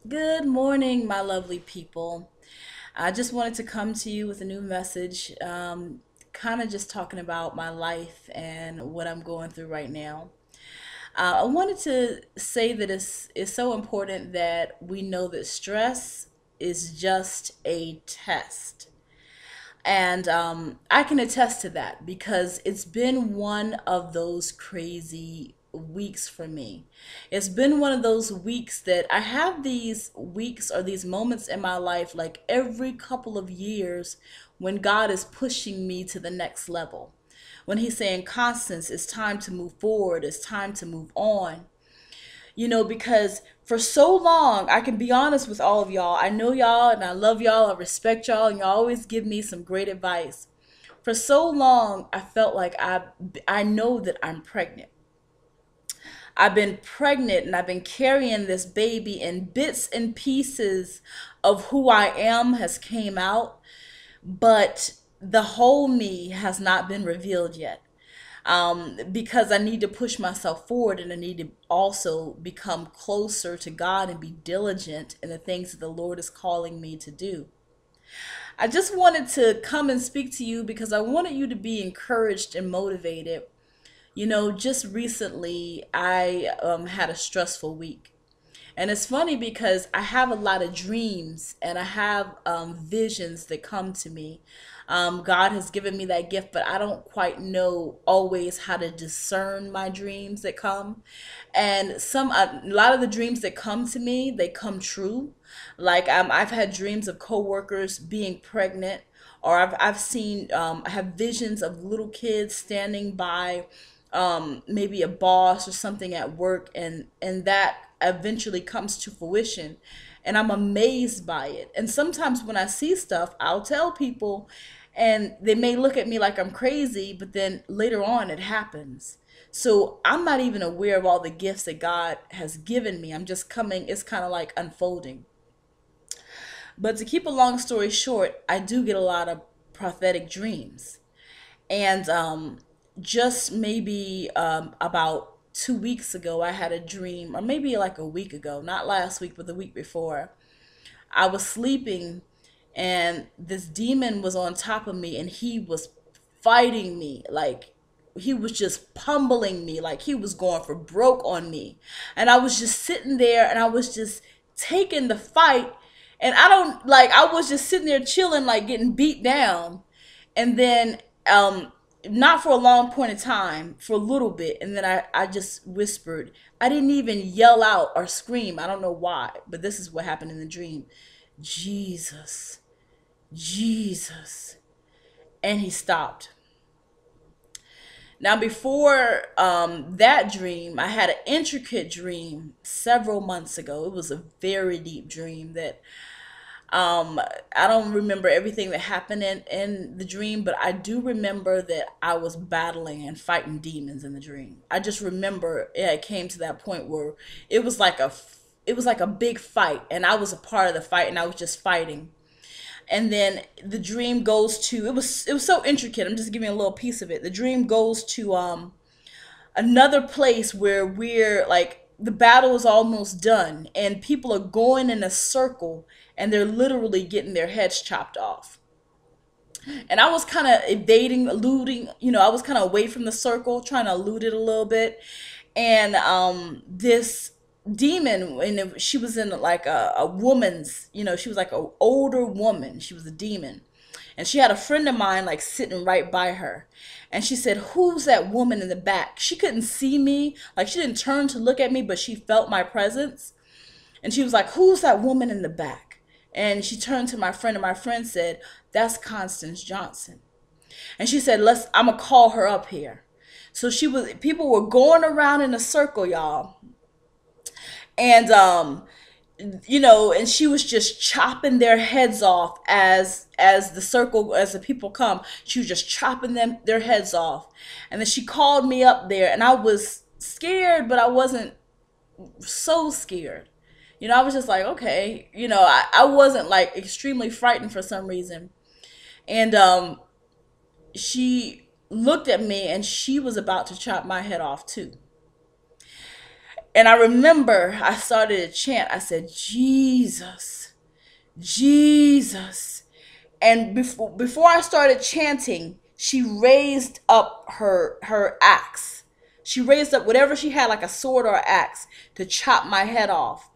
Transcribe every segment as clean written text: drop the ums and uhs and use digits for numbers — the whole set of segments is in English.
Good morning, my lovely people. I just wanted to come to you with a new message, kind of just talking about my life and what I'm going through right now. I wanted to say that it's so important that we know that stress is just a test. And I can attest to that because it's been one of those crazy weeks for me. It's been one of those weeks that I have these weeks or these moments in my life, like every couple of years, when God is pushing me to the next level. When He's saying, Constance, it's time to move forward, it's time to move on. Because for so long, I can be honest with all of y'all. I know y'all and I love y'all, I respect y'all, and y'all always give me some great advice. For so long, I felt like I know that I'm pregnant. I've been pregnant and I've been carrying this baby, and bits and pieces of who I am has came out, but the whole me has not been revealed yet. Because I need to push myself forward, and I need to also become closer to God and be diligent in the things that the Lord is calling me to do. I just wanted to come and speak to you because I wanted you to be encouraged and motivated. Just recently I had a stressful week. And it's funny because I have a lot of dreams and I have visions that come to me. God has given me that gift, but I don't quite know always how to discern my dreams that come. And a lot of the dreams that come to me, they come true. Like I've had dreams of coworkers being pregnant, or I've seen I have visions of little kids standing by maybe a boss or something at work, and that eventually comes to fruition, and I'm amazed by it. And sometimes when I see stuff, I'll tell people, and they may look at me like I'm crazy, but then later on it happens. So I'm not even aware of all the gifts that God has given me. I'm just coming, it's kind of like unfolding. But to keep a long story short, I do get a lot of prophetic dreams. And just maybe about 2 weeks ago, I had a dream, or maybe like a week ago, not last week, but the week before. I was sleeping, and this demon was on top of me, and he was fighting me. Like, he was just pummeling me, like he was going for broke on me. And I was just sitting there, and I was just taking the fight. And I don't like, I was just sitting there chilling, like getting beat down. And then not for a long point of time, for a little bit, and then I just whispered. I didn't even yell out or scream. I don't know why, but this is what happened in the dream. Jesus, Jesus. And he stopped. Now, before that dream, I had an intricate dream several months ago. It was a very deep dream that I don't remember everything that happened in the dream, but I do remember that I was battling and fighting demons in the dream. I just remember, yeah, it came to that point where it was like a big fight, and I was a part of the fight, and I was just fighting. And then the dream goes to, it was so intricate. I'm just giving a little piece of it. The dream goes to another place where we're like, the battle is almost done and people are going in a circle, and they're literally getting their heads chopped off. And I was kind of evading, eluding, I was kind of away from the circle, trying to elude it a little bit. And this demon, and she was in like a woman's, she was like an older woman. She was a demon. And she had a friend of mine like sitting right by her. And she said, "Who's that woman in the back?" She couldn't see me. Like, she didn't turn to look at me, but she felt my presence. And she was like, "Who's that woman in the back?" And she turned to my friend, and my friend said, "That's Constance Johnson." And she said, I'm gonna call her up here. So people were going around in a circle, y'all. And and she was just chopping their heads off as the people come. She was just chopping their heads off. And then she called me up there, and I was scared, but I wasn't so scared. I was just like, okay. I wasn't like extremely frightened for some reason. And she looked at me, and she was about to chop my head off too. And I remember I started to chant. I said, Jesus, Jesus. And before I started chanting, she raised up her axe. She raised up whatever she had, like a sword or an axe, to chop my head off.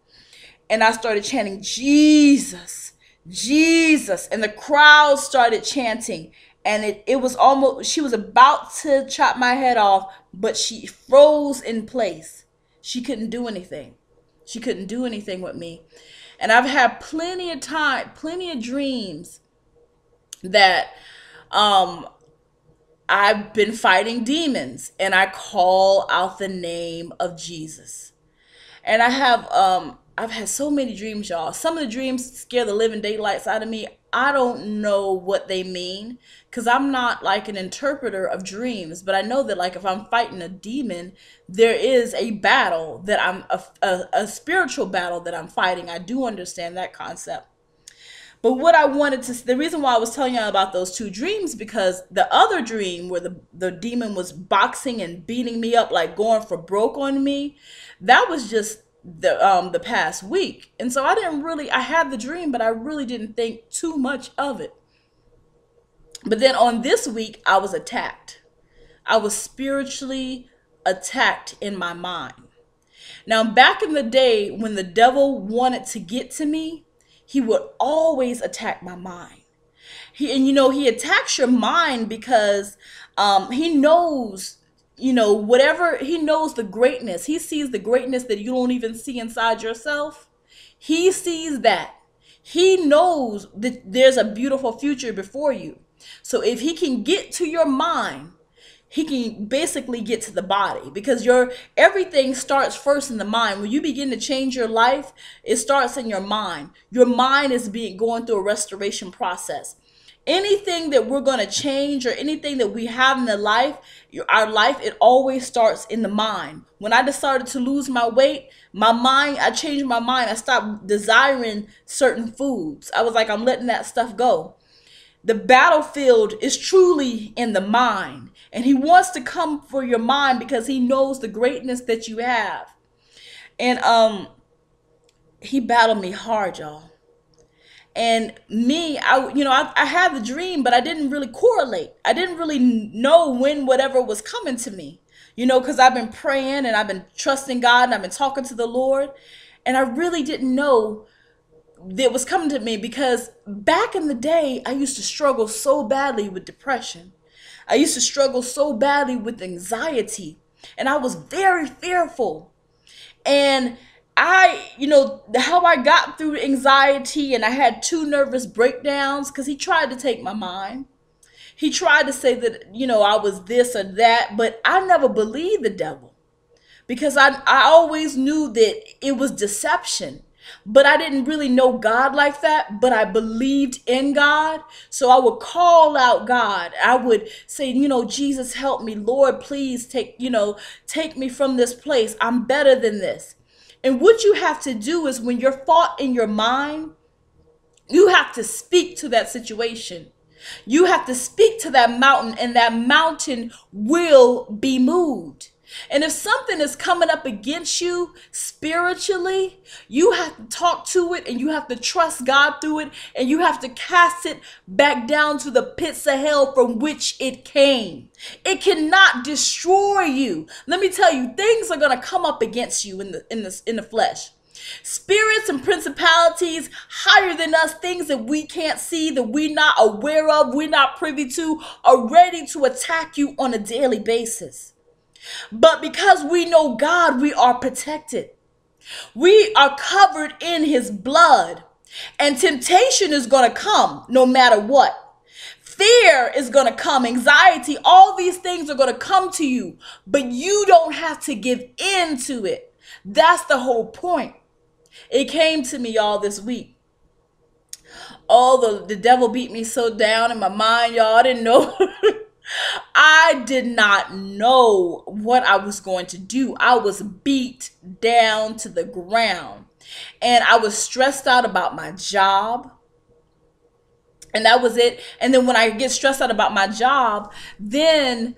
And I started chanting, Jesus, Jesus. And the crowd started chanting. And it was almost, she was about to chop my head off, but she froze in place. She couldn't do anything. She couldn't do anything with me. And I've had plenty of time, plenty of dreams that I've been fighting demons, and I call out the name of Jesus. And I've had so many dreams, y'all. Some of the dreams scare the living daylights out of me. I don't know what they mean, because I'm not like an interpreter of dreams, but I know that, like, if I'm fighting a demon, there is a battle that a spiritual battle that I'm fighting. I do understand that concept. But what I wanted to, the reason why I was telling you about those two dreams, because the other dream where the demon was boxing and beating me up, like going for broke on me, that was just the past week. And so I had the dream, but I really didn't think too much of it. But then on this week, I was attacked. I was spiritually attacked in my mind. Now, back in the day when the devil wanted to get to me, he would always attack my mind. He attacks your mind because he knows, whatever, he knows the greatness. He sees the greatness that you don't even see inside yourself. He sees that. He knows that there's a beautiful future before you. So if he can get to your mind, he can basically get to the body, because everything starts first in the mind. When you begin to change your life, it starts in your mind. Your mind is going through a restoration process. Anything that we're going to change, or anything that we have in our life, it always starts in the mind. When I decided to lose my weight, I changed my mind. I stopped desiring certain foods. I was like, I'm letting that stuff go. The battlefield is truly in the mind, and he wants to come for your mind because he knows the greatness that you have. And he battled me hard, y'all. And me, I had the dream, but I didn't really correlate. I didn't really know when whatever was coming to me, because I've been praying and I've been trusting God and I've been talking to the Lord, and I really didn't know that was coming to me, because back in the day, I used to struggle so badly with depression. I used to struggle so badly with anxiety, and I was very fearful. And how I got through anxiety, and I had 2 nervous breakdowns, because he tried to take my mind. He tried to say that, I was this or that, but I never believed the devil, because I always knew that it was deception. But I didn't really know God like that, but I believed in God. So I would call out God. I would say, Jesus, help me. Lord, please take me from this place. I'm better than this. And what you have to do is, when you're fought in your mind, you have to speak to that situation. You have to speak to that mountain, and that mountain will be moved. And if something is coming up against you spiritually, you have to talk to it, and you have to trust God through it, and you have to cast it back down to the pits of hell from which it came. It cannot destroy you. Let me tell you, things are going to come up against you in the flesh. Spirits and principalities higher than us, things that we can't see, that we're not aware of, we're not privy to, are ready to attack you on a daily basis. But because we know God, we are protected. We are covered in his blood. And temptation is going to come no matter what. Fear is going to come. Anxiety, all these things are going to come to you. But you don't have to give in to it. That's the whole point. It came to me, y'all, this week. Oh, the devil beat me so down in my mind, y'all. I didn't know. I did not know what I was going to do. I was beat down to the ground, and I was stressed out about my job. And that was it. And then when I get stressed out about my job, then,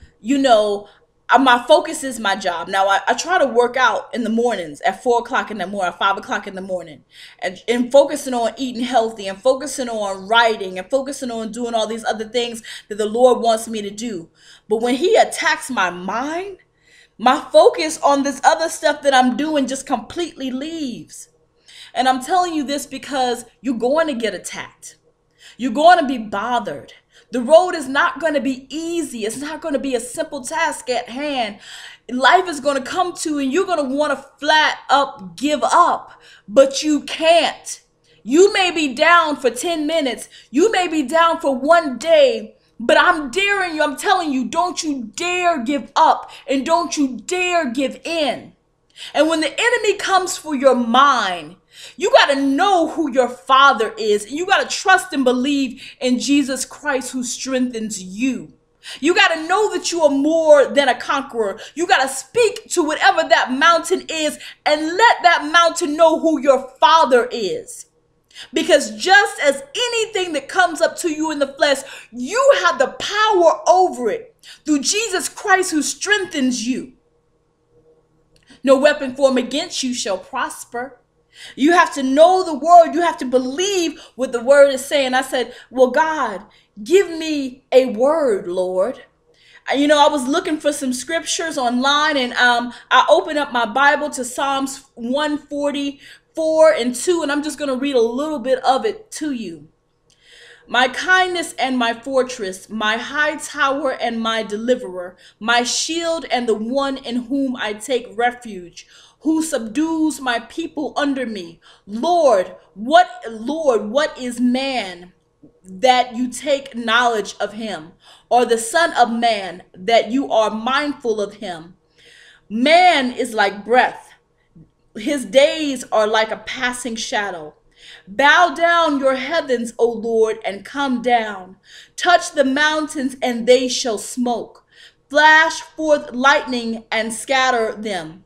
my focus is my job. Now I try to work out in the mornings at 4 o'clock in the morning, 5 o'clock in the morning, and focusing on eating healthy and focusing on writing and focusing on doing all these other things that the Lord wants me to do. But when he attacks my mind, my focus on this other stuff that I'm doing just completely leaves. And I'm telling you this because you're going to get attacked. You're going to be bothered. The road is not going to be easy. It's not going to be a simple task at hand. Life is going to come to and you're going to want to flat up give up, but you can't. You may be down for 10 minutes. You may be down for one day, but I'm daring you. I'm telling you, don't you dare give up and don't you dare give in. And when the enemy comes for your mind, you got to know who your Father is. And you got to trust and believe in Jesus Christ who strengthens you. You got to know that you are more than a conqueror. You got to speak to whatever that mountain is and let that mountain know who your Father is. Because just as anything that comes up to you in the flesh, you have the power over it through Jesus Christ who strengthens you. No weapon formed against you shall prosper. You have to know the word. You have to believe what the word is saying. I said, well, God, give me a word, Lord. You know, I was looking for some scriptures online and I opened up my Bible to Psalms 144:2, and I'm just going to read a little bit of it to you. My kindness and my fortress, my high tower and my deliverer, my shield and the one in whom I take refuge, who subdues my people under me. Lord, what is man that you take knowledge of him, or the son of man that you are mindful of him? Man is like breath. His days are like a passing shadow. Bow down your heavens, O Lord, and come down. Touch the mountains, and they shall smoke. Flash forth lightning and scatter them.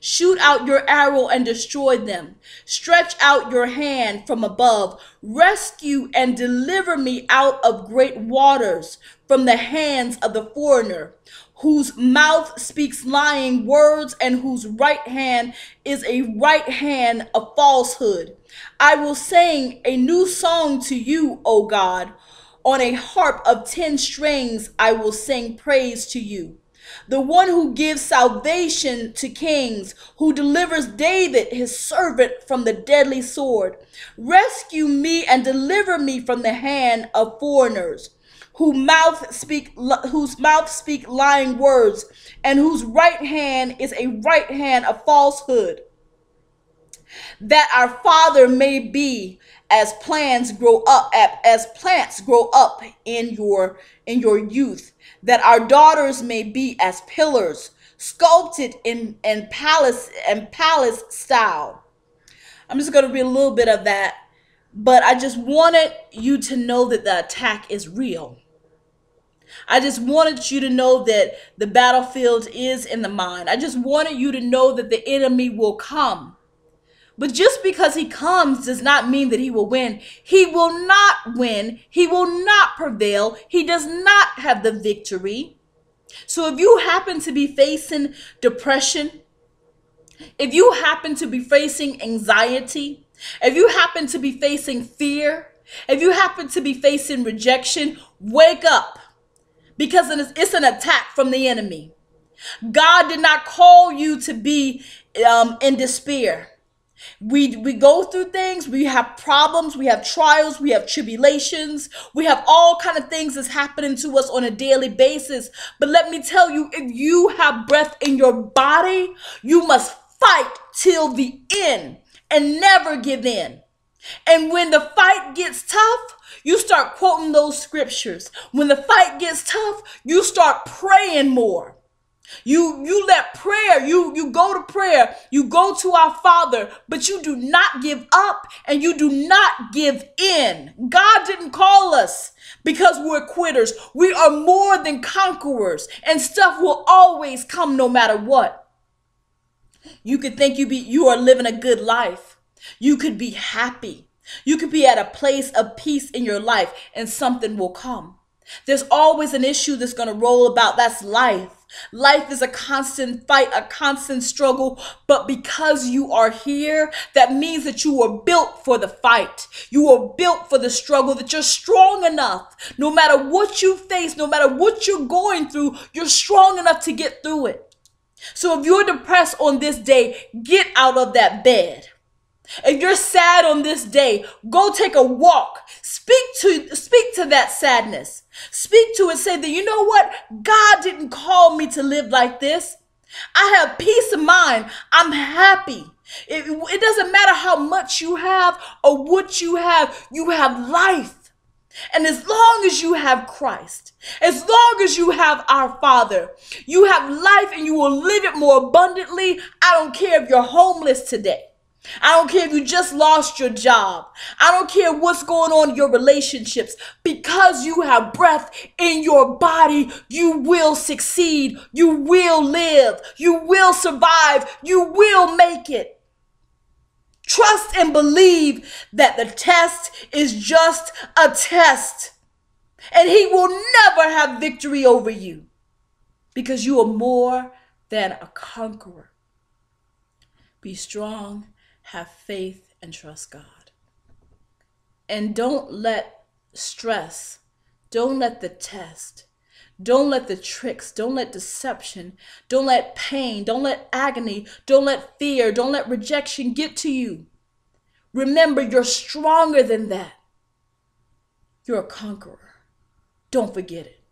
Shoot out your arrow and destroy them. Stretch out your hand from above. Rescue and deliver me out of great waters, from the hands of the foreigner, whose mouth speaks lying words and whose right hand is a right hand of falsehood. I will sing a new song to you, O God. On a harp of 10 strings I will sing praise to you. The one who gives salvation to kings, who delivers David, his servant, from the deadly sword. Rescue me and deliver me from the hand of foreigners, whose mouth speak lying words, and whose right hand is a right hand of falsehood. That our father may be as plants grow up in your youth, that our daughters may be as pillars sculpted in palace style. I'm just going to read a little bit of that, but I just wanted you to know that the attack is real. I just wanted you to know that the battlefield is in the mind. I just wanted you to know that the enemy will come. But just because he comes does not mean that he will win. He will not win. He will not prevail. He does not have the victory. So if you happen to be facing depression, if you happen to be facing anxiety, if you happen to be facing fear, if you happen to be facing rejection, wake up, because it's an attack from the enemy. God did not call you to be in despair. We go through things, we have problems, we have trials, we have tribulations, we have all kind of things that's happening to us on a daily basis. But let me tell you, if you have breath in your body, you must fight till the end and never give in. And when the fight gets tough, you start quoting those scriptures. When the fight gets tough, you start praying more. You let prayer, you go to prayer, you go to our Father, but you do not give up and you do not give in. God didn't call us because we're quitters. We are more than conquerors, and stuff will always come no matter what. You could think you are living a good life. You could be happy. You could be at a place of peace in your life, and something will come. There's always an issue that's going to roll about. That's life. Life is a constant fight, a constant struggle, but because you are here, that means that you were built for the fight. You were built for the struggle, that you're strong enough. No matter what you face, no matter what you're going through, you're strong enough to get through it. So if you're depressed on this day, get out of that bed. If you're sad on this day, go take a walk. Speak to that sadness. Speak to it. Say that, you know what? God didn't call me to live like this. I have peace of mind. I'm happy. It doesn't matter how much you have or what you have life. And as long as you have Christ, as long as you have our Father, you have life and you will live it more abundantly. I don't care if you're homeless today. I don't care if you just lost your job. I don't care what's going on in your relationships. Because you have breath in your body, you will succeed. You will live. You will survive. You will make it. Trust and believe that the test is just a test. And he will never have victory over you because you are more than a conqueror. Be strong. Have faith and trust God. And don't let stress, don't let the test, don't let the tricks, don't let deception, don't let pain, don't let agony, don't let fear, don't let rejection get to you. Remember, you're stronger than that. You're a conqueror. Don't forget it.